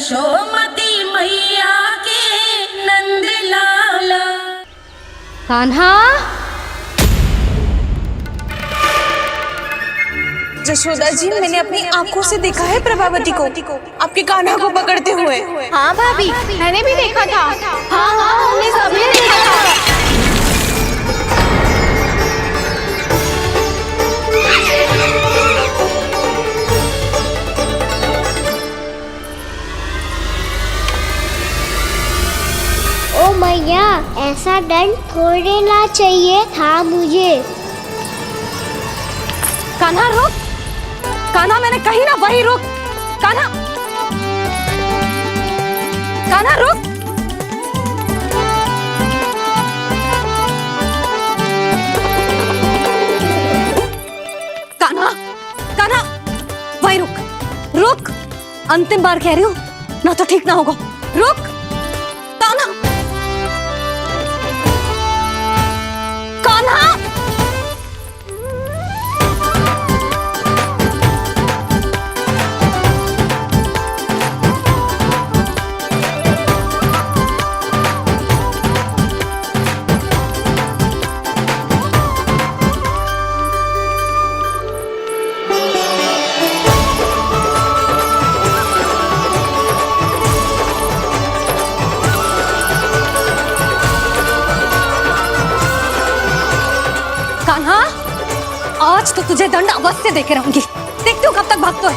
यशोमती मैया के नंद लाला। कान्हा, जशोदा जी, मैंने अपनी आंखों से देखा है प्रभावती को आपके कान्हा को पकड़ते हुए। हाँ भाभी, मैंने भी देखा था। हाँ हाँ, हमने सबने देखा था। ओ मैया, ऐसा दंड थोड़े ना चाहिए था मुझे। कान्हा रुक, कान्हा मैंने कही ना वही रुक। कान्हा, कान्हा रुक। कान्हा, कान्हा वही रुक, रुक। अंतिम बार कह रही हूँ, ना तो ठीक ना होगा। रुक कान्हा, कान्हा। कान्हा, आज तो तुझे दंड अवश्य देके रहूंगी। देखती हूँ कब तक भागता है।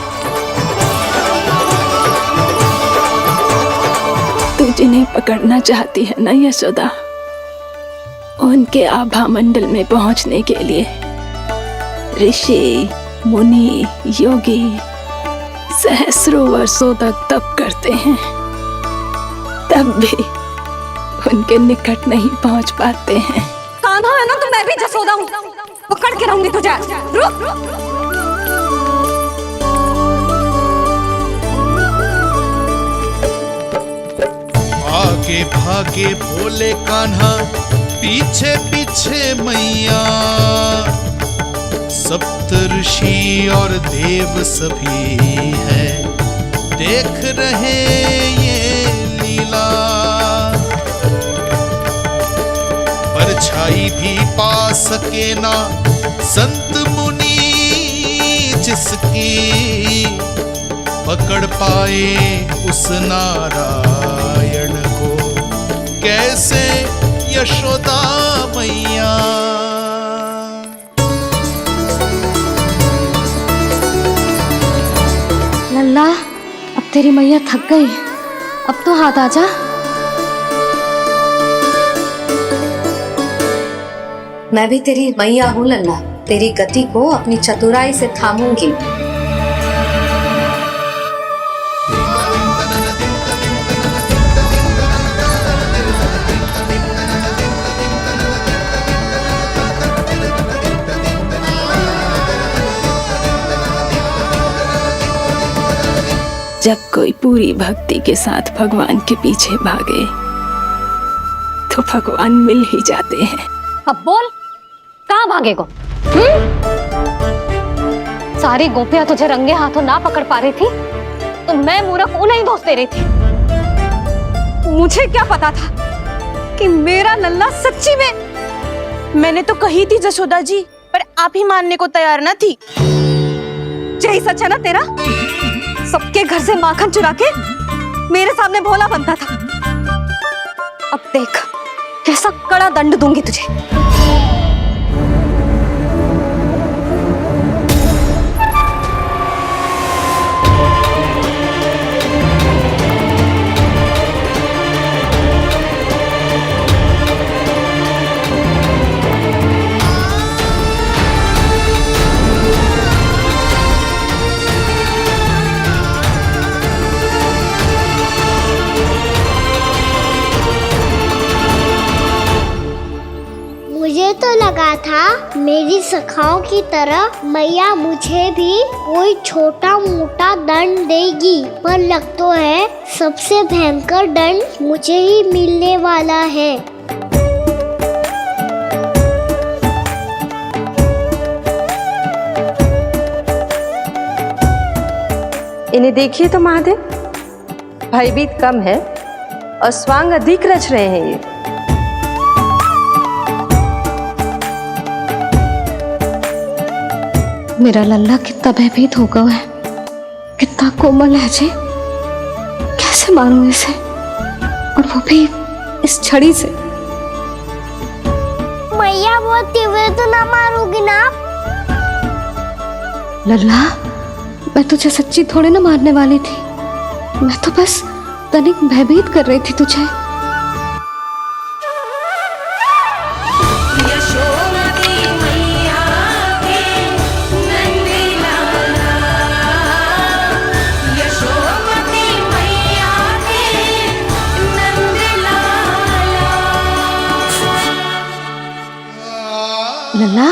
तू जिन्हें पकड़ना चाहती है ना यशोदा, उनके आभा मंडल में पहुंचने के लिए ऋषि, मुनि, योगी सहस्रों वर्षों तक तप करते हैं, तब भी उनके निकट नहीं पहुंच पाते हैं। कान्हा है ना, तो मैं भी जसोदा हूँ, पकड़ के रहूंगी तुझे। रुक। आगे भागे बोले कान्हा, पीछे पीछे मैया। सप्त ऋषि और देव सभी हैं, देख रहे ये लीला। परछाई भी पा सके ना संत मुनि जिसकी, पकड़ पाए उस नारायण को कैसे यशोदा मैया। लल्ला, अब तेरी मैया थक गई, अब तो हाथ आजा। मैं भी तेरी मैया हूँ लल्ला, तेरी गति को अपनी चतुराई से थामूंगी। जब कोई पूरी भक्ति के साथ भगवान के पीछे भागे तो भगवान मिल ही जाते हैं। अब बोल, कहाँ भागेगो? सारी गोपियां तुझे रंगे हाथों ना पकड़ पा रही थी, तो मैं मूर्ख उन्हें ही दोष दे रही थी। मुझे क्या पता था कि मेरा लल्ला सच्ची में। मैंने तो कही थी जशोदा जी, पर आप ही मानने को तैयार न थी। यही सच है ना तेरा? सबके घर से माखन चुरा के मेरे सामने भोला बनता था। अब देख कैसा कड़ा दंड दूंगी तुझे। मुझे तो लगा था मेरी सखाओं की तरह मैया मुझे भी कोई छोटा मोटा दंड देगी, पर लग तो है सबसे भयंकर दंड मुझे ही मिलने वाला है। इन्हें देखिए तो महादेव, भयभीत कम है और स्वांग अधिक रच रहे हैं ये। मेरा लल्ला कितना भयभीत हो गया है, कितना कोमल है जी। कैसे मारूं इसे, और वो भी इस छड़ी से। मैया बहुत तीव्र तो ना मारोगी ना? लल्ला, मैं तुझे सच्ची थोड़ी ना मारने वाली थी, मैं तो बस तनिक भयभीत कर रही थी तुझे। यशोमती मैया के नंद लाला, यशोमती मैया के नंद लाला। लल्ला,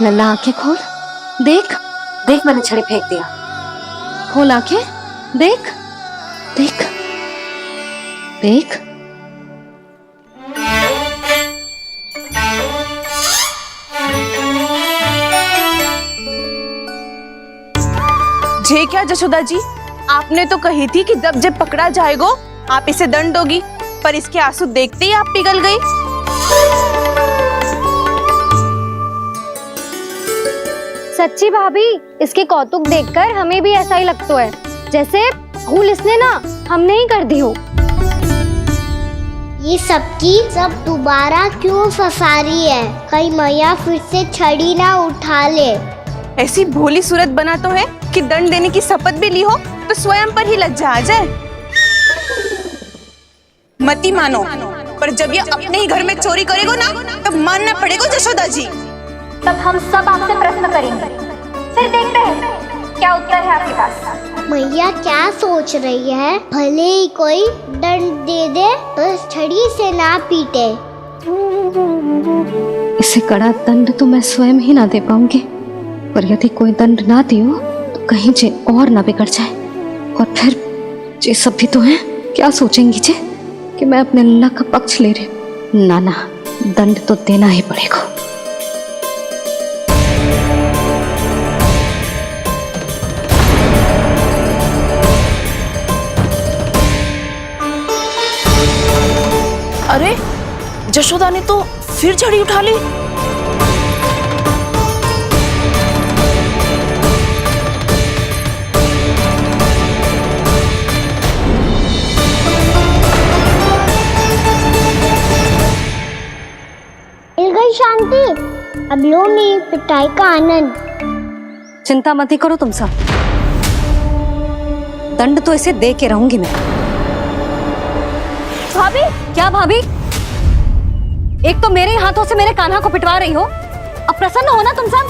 लल्ला आंखें खोल, देख देख मैंने छड़ी फेंक दिया। खोल आंखें, देख देख देख। जे क्या जशोदा जी, आपने तो कही थी कि जब जब पकड़ा जाएगा आप इसे दंड दोगी, पर इसके आंसू देखते ही आप पिघल गई। सच्ची भाभी, इसके कौतुक देखकर हमें भी ऐसा ही लगता है जैसे भूल इसने ना हमने ही कर दी हो। ये सबकी सब दोबारा क्यों फंसा रही है? कहीं मैया फिर से छड़ी ना उठा ले। ऐसी भोली सूरत बना तो है कि दंड देने की शपथ भी ली हो तो स्वयं पर ही लज्जा आ जाए। मती मानो, पर जब ये अपने ही घर में चोरी करेगा ना तब मानना पड़ेगा जशोदा जी। तब हम सब आपसे प्रश्न करेंगे, फिर देखते हैं क्या उत्तर है आपके पास। मैया क्या सोच रही है? भले ही कोई दंड दे दे, बस छड़ी से ना पीटे। इसे कड़ा दंड तो मैं स्वयं ही ना दे पाऊंगी, पर यदि कोई दंड ना दियो तो कहीं जे और ना बिगड़ जाए, और फिर जे सब भी तो हैं, क्या सोचेंगी जे कि मैं अपने लल्ला का पक्ष ले रही। ना ना, दंड तो देना ही पड़ेगा। अरे जशोदा ने तो फिर छड़ी उठा ली। मिल गई शांति, अब लो मेरी पिटाई का आनंद। चिंता मत ही करो तुम सब, दंड तो इसे दे के रहूंगी मैं। भाभी, क्या भाभी? एक तो मेरे हाथों से मेरे कान्हा को पिटवा रही हो, अब प्रसन्न हो ना तुम सब?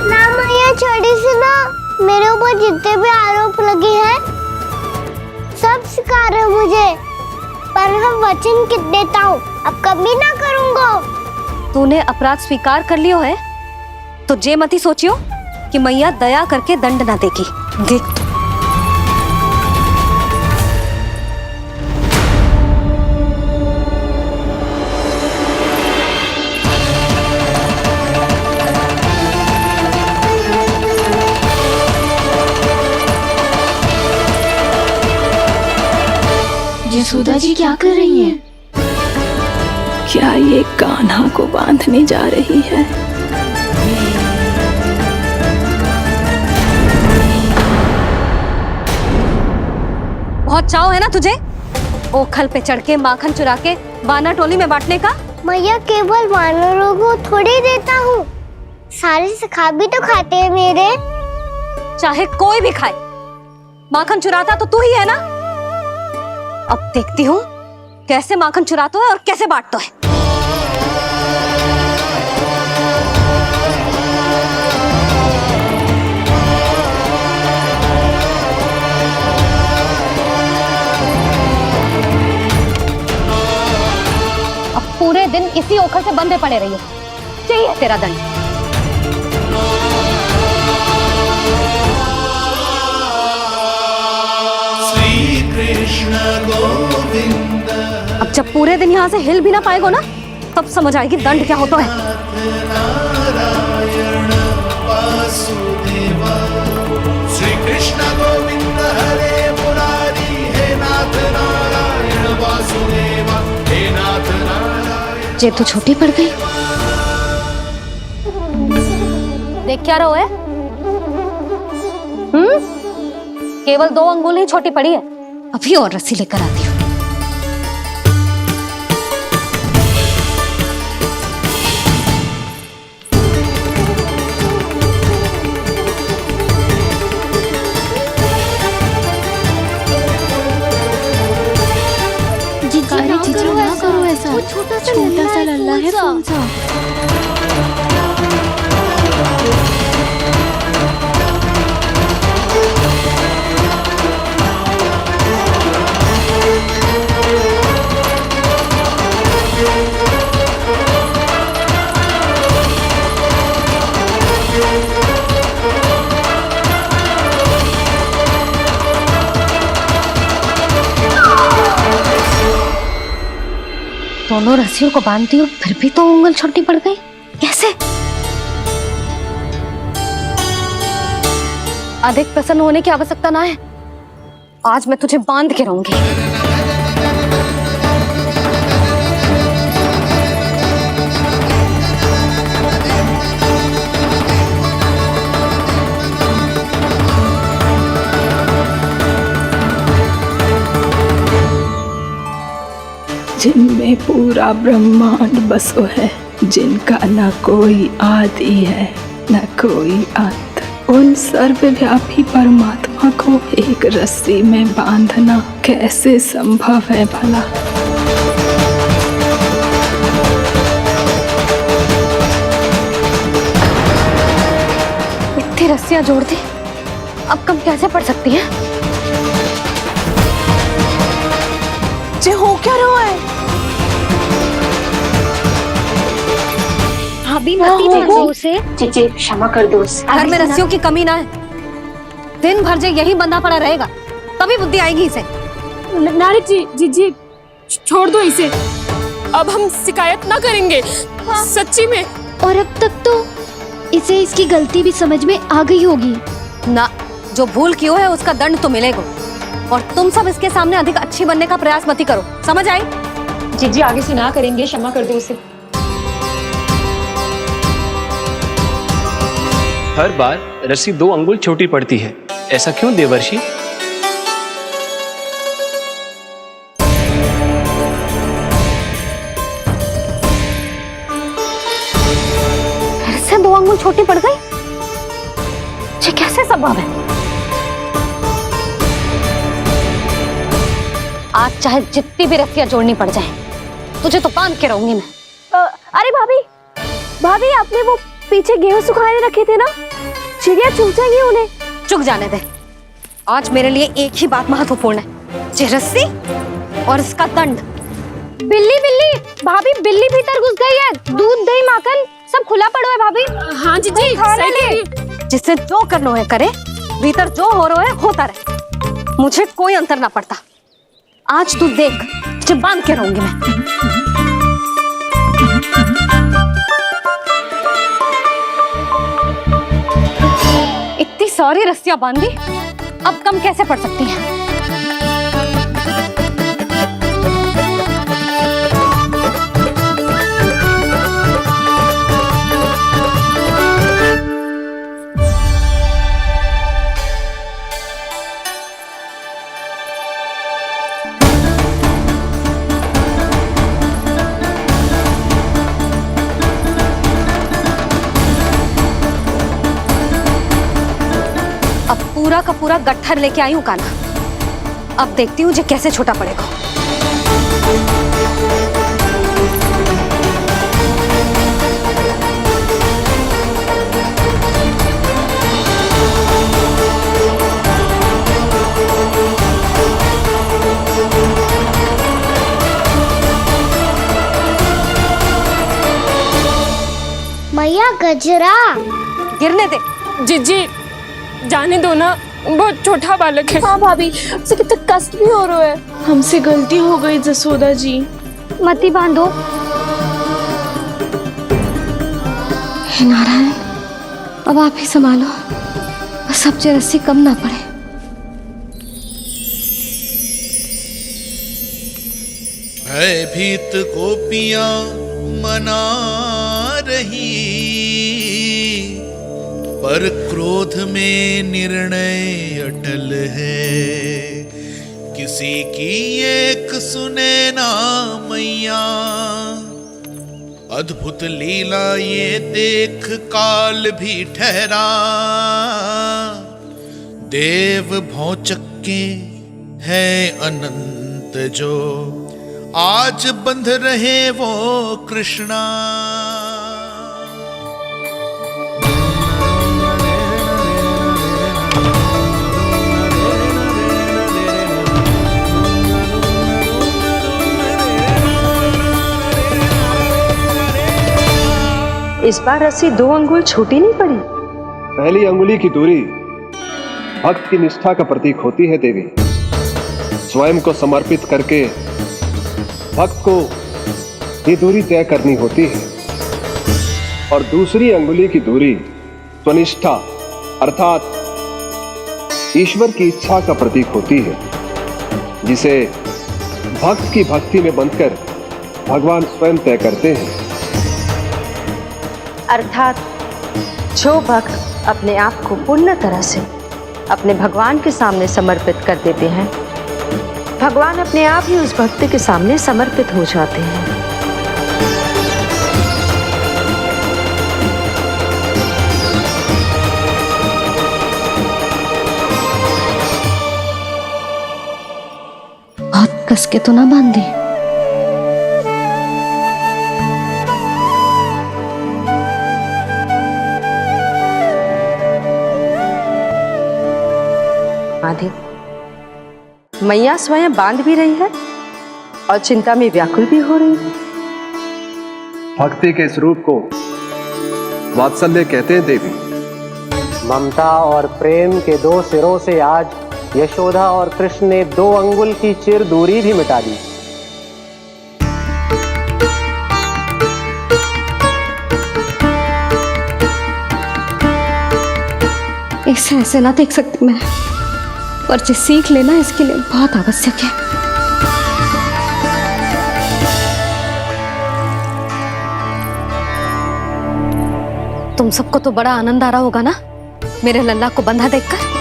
ना मैया, छड़ी से ना मेरे ऊपर जितने भी आरोप लगे हैं सब स्वीकार है मुझे, पर मैं वचन कित देता हूँ, अब कभी ना करूँगा। तूने अपराध स्वीकार कर लियो है तो जे मत ही सोचियो कि मैया दया करके दंड ना देगी। देख यशोदा जी क्या कर रही हैं? क्या ये कान्हा को बांधने जा रही है? बहुत चाव है ना तुझे ओखल पे चढ़ के माखन चुरा के वानर टोली में बांटने का? मैया, केवल वानरों को थोड़ी देता हूँ, सारे सखा भी तो खाते हैं मेरे। चाहे कोई भी खाए, माखन चुराता तो तू ही है ना। अब देखती हूँ कैसे माखन चुराता है और कैसे बांटता है। अब पूरे दिन इसी ओखल से बंधे पड़े रहिए, चाहिए तेरा दंड। अब जब पूरे दिन यहाँ से हिल भी ना पाएगो ना, तब समझ आएगी दंड क्या होता है। श्री कृष्ण गोविंद ये तो छोटी पड़ गई। देख क्या रहो है? केवल 2 अंगुल ही छोटी पड़ी है। अभी और रस्सी लेकर आती हूँ। ना करो ऐसा। छोटा सा लल्ला है कौन सा? दोनों रस्सियों को बांधती हूँ, फिर भी तो उंगल छोटी पड़ गई। कैसे? अधिक प्रसन्न होने की आवश्यकता ना है। आज मैं तुझे बांध के रहूंगी। जिनमें पूरा ब्रह्मांड बसो है, जिनका न कोई आदि है न कोई अंत, उन सर्वव्यापी परमात्मा को एक रस्सी में बांधना कैसे संभव है भला? इतनी रस्सियां जोड़ दी, अब कम कैसे पड़ सकती हैं? जे हो क्या रहा है? भाभी मती देखो उसे। जीजी क्षमा कर दो उसे। घर में रस्सियों की कमी ना है। दिन भर जे यही बंधा पड़ा रहेगा, तभी बुद्धि आएगी इसे। नारी जी छोड़ दो इसे। अब हम शिकायत ना करेंगे। सच्ची में। और अब तक तो इसे इसकी गलती भी समझ में आ गई होगी ना। जो भूल किया है उसका दंड तो मिलेगा। और तुम सब इसके सामने अधिक अच्छी बनने का प्रयास मत करो, समझ आई? जीजी आगे से ना करेंगे, क्षमा कर दो उसे। हर बार रस्सी 2 अंगुल छोटी पड़ती है, ऐसा क्यों देवर्षि? फिर से 2 अंगुल छोटी पड़ गई? ये कैसे संभव है? आज चाहे जितनी भी रस्सियां जोड़नी पड़ जाए, तुझे तो बांध के रहूंगी मैं। अरे भाभी आपने वो पीछे गेहूं सुखाने रखे थे ना, चिड़िया चुग जाएंगी उन्हें। चुक जाने दे। आज मेरे लिए एक ही बात महत्वपूर्ण है, ये रस्सी और इसका दंड। बिल्ली भाभी, बिल्ली भीतर घुस गई है। दूध दही माखन सब खुला पड़ा है भाभी। हाँ जीजी सही कह रही है। जिससे जो करना है करे, भीतर जो हो रहा है होता रहे, मुझे कोई अंतर ना पड़ता। आज तू देख, तुझे बांध के रहूंगी मैं। इतनी सारी रस्सियां बांधी, अब कम कैसे पड़ सकती हैं? पूरा का पूरा गट्ठर लेके आई हूँ कान्हा। अब देखती हूँ जे कैसे छोटा पड़ेगा। मैया गजरा गिरने दे। जीजी जाने दो ना, बहुत छोटा बालक है। हाँ भाभी, उसे कितना कष्ट भी हो रहा है। हमसे गलती हो गई जसोदा जी। मती बांधो। हे नारायण, अब आप ही संभालो, बस अब जे रस्सी कम ना पड़े। भयभीत गोपियां मना रही, पर क्रोध में निर्णय अटल है। किसी की एक सुने ना मैया, अद्भुत लीला ये देख काल भी ठहरा। देव भौचक्के है अनंत जो, आज बंध रहे वो कृष्णा। इस बार रस्सी 2 अंगुल छोटी नहीं पड़ी। पहली अंगुली की दूरी भक्त की निष्ठा का प्रतीक होती है देवी। स्वयं को समर्पित करके भक्त को ये दूरी तय करनी होती है। और दूसरी अंगुली की दूरी स्वनिष्ठा अर्थात ईश्वर की इच्छा का प्रतीक होती है, जिसे भक्त की भक्ति में बंधकर भगवान स्वयं तय करते हैं। अर्थात जो भक्त अपने आप को पूर्ण तरह से अपने भगवान के सामने समर्पित कर देते हैं, भगवान अपने आप ही उस भक्त के सामने समर्पित हो जाते हैं। बहुत कस के तो ना बांधी। आदि मैया स्वयं बांध भी रही है और चिंता में व्याकुल भी हो रही है। भक्ति के स्वरूप को वात्सल्य कहते हैं देवी। ममता और प्रेम के 2 सिरों से आज यशोदा और कृष्ण ने 2 अंगुल की चिर दूरी भी मिटा दी। इसे ऐसे ना देख सकती मैं, पर जो सीख लेना इसके लिए बहुत आवश्यक है। तुम सबको तो बड़ा आनंद आ रहा होगा ना मेरे लल्ला को बंधा देखकर।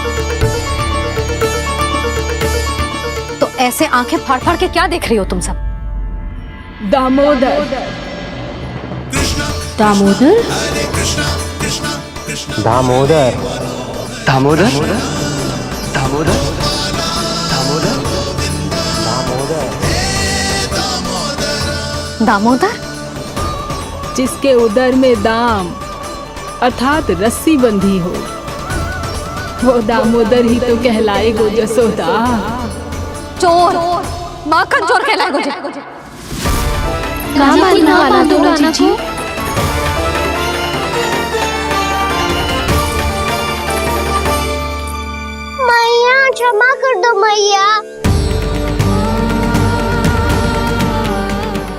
तो ऐसे आंखें फाड़ फाड़ के क्या देख रही हो तुम सब? दामोदर दामोदर दामोदर दामोदर दामोदर दामोदर, जिसके उदर में दाम अर्थात रस्सी बंधी हो, वो दामोदर ही तो कहलाएगो जसोदा। चोर, माखन चोर कहलाएगो जी। कहाँ मारने वाला दोनों जीजी? मैया क्षमा कर दो मैया।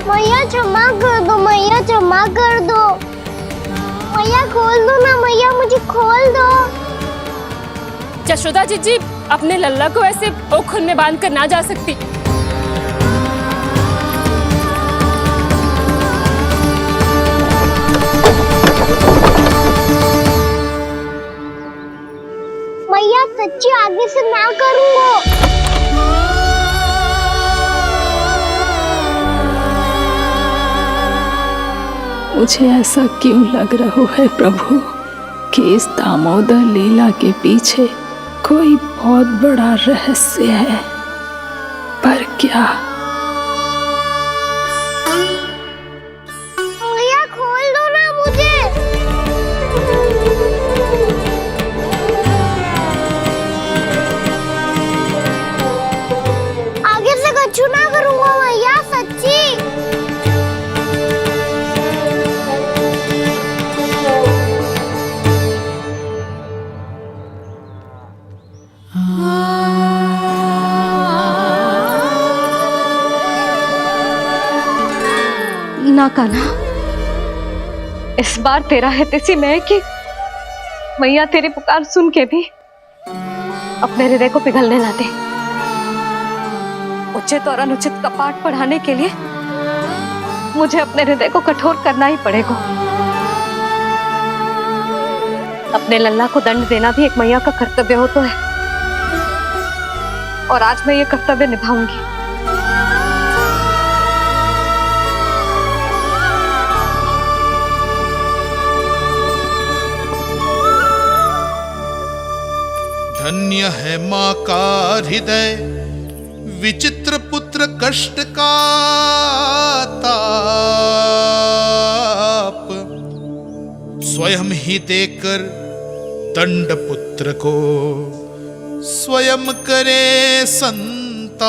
मैया क्षमा कर दो, मैया क्षमा कर दो। मैया खोल दो ना मैया, मुझे खोल दो। यशोदा जीजी अपने लल्ला को ऐसे ओखल में बांध कर ना जा सकती। मैया सच्ची आगे से ना करूँगा। मुझे ऐसा क्यों लग रहा है प्रभु कि इस दामोदर लीला के पीछे कोई बहुत बड़ा रहस्य है, पर क्या? मैया खोल दो ना मुझे। आगे से कछु ना करूँगा मैया, सच्ची। ना कान्हा, इस बार तेरा है तेसी मैं कि मैया तेरी पुकार सुन के भी अपने हृदय को पिघलने ना दे। उचित और अनुचित का पाठ पढ़ाने के लिए मुझे अपने हृदय को कठोर करना ही पड़ेगा। अपने लल्ला को दंड देना भी एक मैया का कर्तव्य हो तो है, और आज मैं ये कर्तव्य निभाऊंगी। धन्य है माँ का हृदय, विचित्र पुत्र कष्ट का ताप, स्वयं ही देकर दंड पुत्र को स्वयं करे संताप।